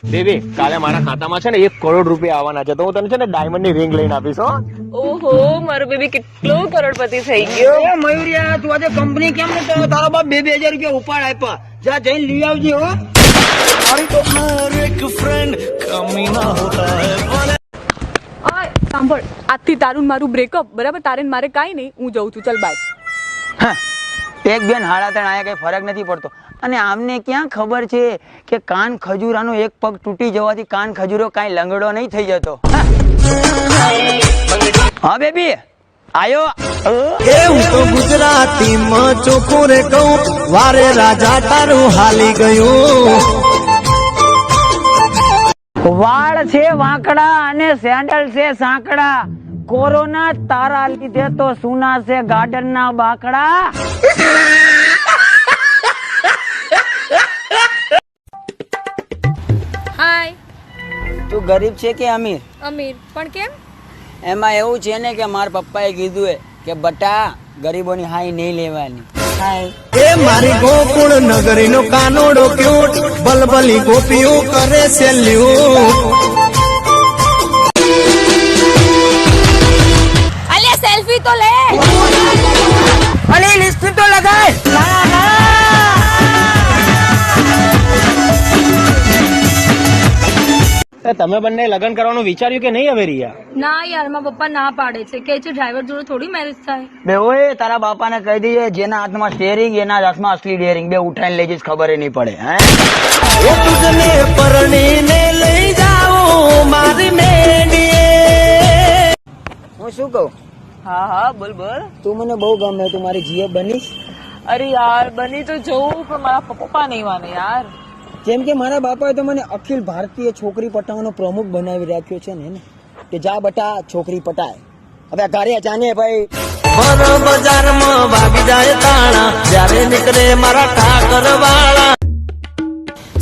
Baby કાલે મારા ખાતામાં છે ને 1 કરોડ રૂપિયા આવવાના છે, તો હું તને છે ને ડાયમંડ ની રિંગ લઈને આપીશ. હો ઓહો, મારો બેબી કેટલો કરોડપતિ થઈ ગયો. એ મયુરિયા, તું આજે કંપની કેમ ને તારા બાપ 2,000 રૂપિયા ઉપાડ આપ્યા. જા જઈને લઈ આવજે. હો સાંભળ, આજથી તારું ને મારું બ્રેકઅપ, બરાબર? તારે ને મારે કાઈ નહીં, હું જઉં છું. ચલ બાય. એક બેન હાડા ત્રણ આયા કઈ ફરક નથી પડતો. અને આમને ક્યાં ખબર છે કે કાન ખજૂરાનો એક પગ તૂટી જવાથી કાન ખજૂરો કાંઈ લંગડો નહીં થઈ જતો. હા બેબી આયો. હું તો ગુજરાતી માં ચોખ્ખું રે કહું, વારે રાજા તારું હાલી ગયું. વાળ છે વાંકડા અને સેન્ડલ છે સાંકડા, કોરોના તારા લીધે તો સુના છે ગાર્ડન ના બાકડા. હાય. તું ગરીબ છે કે અમીર? અમીર. પણ કેમ? એમાં એવું છે ને કે મારા પપ્પાએ કીધું કે બટા ગરીબોની હાઈ નહીં લેવાની. એ મારી ગોકુળ નગરી નો કાનોડો ક્યુટ, બલબલી ગોપીઓ કરે છે લ્યૂટ. અલ્યા સેલ્ફી તો લે. અલે લિસ્ટ તો લગાય. તમે બંને લગ્ન કરવાનું વિચાર્યું કે નહીં હવે રિયા? ના યાર, મારા પપ્પા ના પાડે છે, કે છે ડ્રાઈવર જોડે થોડી મેરેજ થાય. બે ઓય તારા બાપાને કહી દીજે, જેના હાથમાં સ્ટેરિંગ એના હાથમાં અસલી ડેરિંગ. બે ઉઠાઈને લઈ જઈશ, ખબર નહીં પડે. એ તુજને પરણીને લઈ જાઉં મારી મેડીએ. હું શું કહું? હા હા, બોલ બોલ. તું મને બહુ ગમે, તું મારી જીએ બનીશ. અરે યાર, બની તો જવું, પણ મારા પપ્પા નહીં માને યાર. જેમ કે મારા બાપાએ તો મને અખિલ ભારતીય છોકરી પટાવવાનો પ્રમુખ બનાવી રાખ્યો છે ને, કે જા બટા છોકરી પટાય. હવે ઘરે જાને ભાઈ. મારા બજારમાં વાગી જાય તાણા, જ્યારે નીકળે મારા ઠાકર વાળા.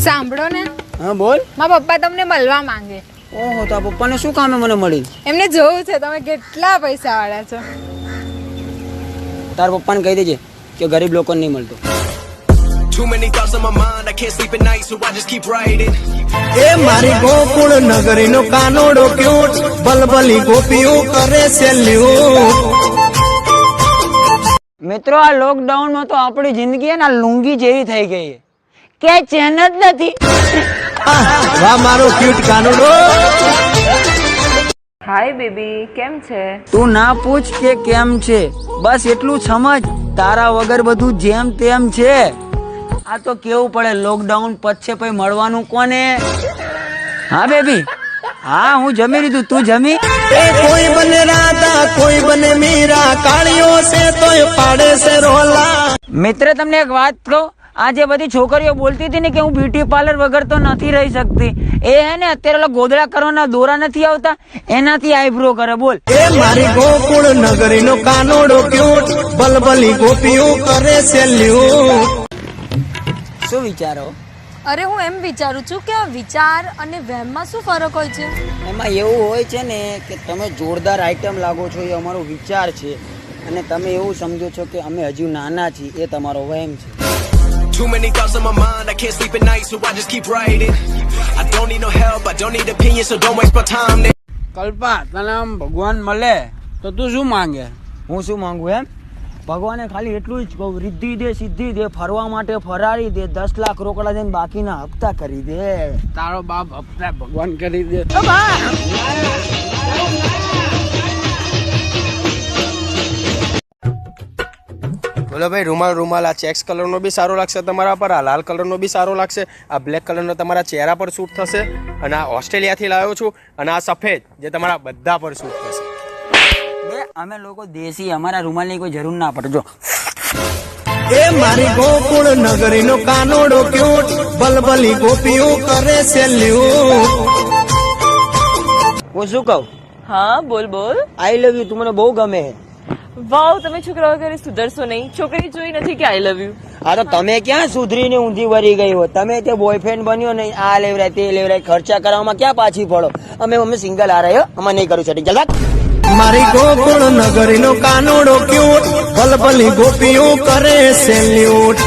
સાંભળો ને, હા બોલ. મારા પપ્પા તમને મળવા માંગે. ઓહો, તો પપ્પાને શું કામે મને મળી? એમને જોવું છે તમે કેટલા પૈસા વાળા છો. તાર પપ્પાને કહી દેજે કે ગરીબ લોકોને નહીં મળતો. Too many thoughts on my mind, I can't sleep at night, so I just keep writing. એ મારી ગોકુળ નગરી નો કાનોડો ક્યુટ, બલબલી ગોપીઓ કરે છે લ્યૂટ. મિત્રો, આ લોકડાઉનમાં તો આપણી જિંદગી ને લુંગી જેવી થઈ ગઈ કે ચેન જ નથી. વાહ મારો ક્યુટ કાનોડો. હાય બેબી, કેમ છે? તું ના પૂછ કે કેમ છે, બસ એટલું સમજ, તારા વગર બધું જેમ તેમ છે. આ તો કેવું પડે, લોકડાઉન પછી પછી મળવાનું કોને? હા બેબી, હા હું જમી લીધું, તું જમી? એ કોઈ બને રાધા, કોઈ બને મીરા, કાળીઓ છે તોય પાડે છે રોલા. મિત્ર, તમને એક વાત કહું, આ જે બધી છોકરીઓ બોલતી હતી ને કે હું બ્યુટી પાર્લર વગર તો નથી રહી શકતી, એ હે ને અત્યારે ગોદડા કરવાના દોરા નથી આવતા, એનાથી આઈબ્રો કરે. બોલ. એ મારી ગોકુળ નગરી નો કાનોડો ક્યુટ, બલબલી ગોપીઓ કરે છે લ્યૂટ. શું વિચારો? અરે હું એમ વિચારું છું કે આ વિચાર અને વહેમમાં શું ફરક હોય છે? એમાં એવું હોય છે ને કે તમે જોરદાર આઈટમ લાગો છો, એ અમારો વિચાર છે, અને તમે એવું સમજો છો કે અમે હજુ નાના છીએ, એ તમારો વહેમ છે. Too many thoughts on my mind, I can't sleep at night, so I just keep writing. I don't need no help, I don't need opinions, so don't waste my time. Kalpa, તને આમ ભગવાન મળે તો તું શું માંગે? હું શું માંગુ એમ? ભગવાને ખાલી એટલું જ કહું, રિદ્ધિ દે, સિદ્ધિ દે, ફરવા માટે ફરારી દે, 10 લાખ રોકડા દઈને બાકીના હપ્તા કરી દે. તારો બાપ હપ્તા ભગવાન કરી દે. બોલો ભાઈ, રૂમાલ આ ચેક્સ કલર નો બી સારો લાગશે તમારા પર, આ લાલ કલર નો બી સારો લાગશે, આ બ્લેક કલર નો તમારા ચહેરા પર સૂટ થશે, અને આ ઓસ્ટ્રેલિયા થી લાવ્યો છું, અને આ સફેદ જે તમારા બધા પર સૂટ થશે. અમે લોકો દેશી, અમારા રૂમાલની કોઈ જરૂર ના પડે. જો એ મારી ગોકુળ નગરી નો કાનોડો ક્યુટ, બલબલી ગોપીઓ કરે છે લ્યૂટ. હું શું કહું? હા બોલ બોલ. આઈ લવ યુ, તું મને બહુ ગમે. વાવ, તમે છોકરાઓ ઘરે સુધરશો નહીં. છોકરી જોઈ નથી કે આઈ લવ યુ. હા તો તમે ક્યાં સુધરીને ઊંધી વરી ગઈ હો? તમે તે બોયફ્રેન્ડ બન્યો નહીં, આ લેવરાય તે લેવરાય, ખર્ચા કરવામાં ક્યાં પાછી પડો? અમે સિંગલ આ રહ્યો, અમારે નહીં કરું સેટિંગ. ચાલ મારી ગોકુળ નગરી નો કાનોડો ક્યુટ, બલબલી ગોપીઓ કરે છે લ્યૂટ.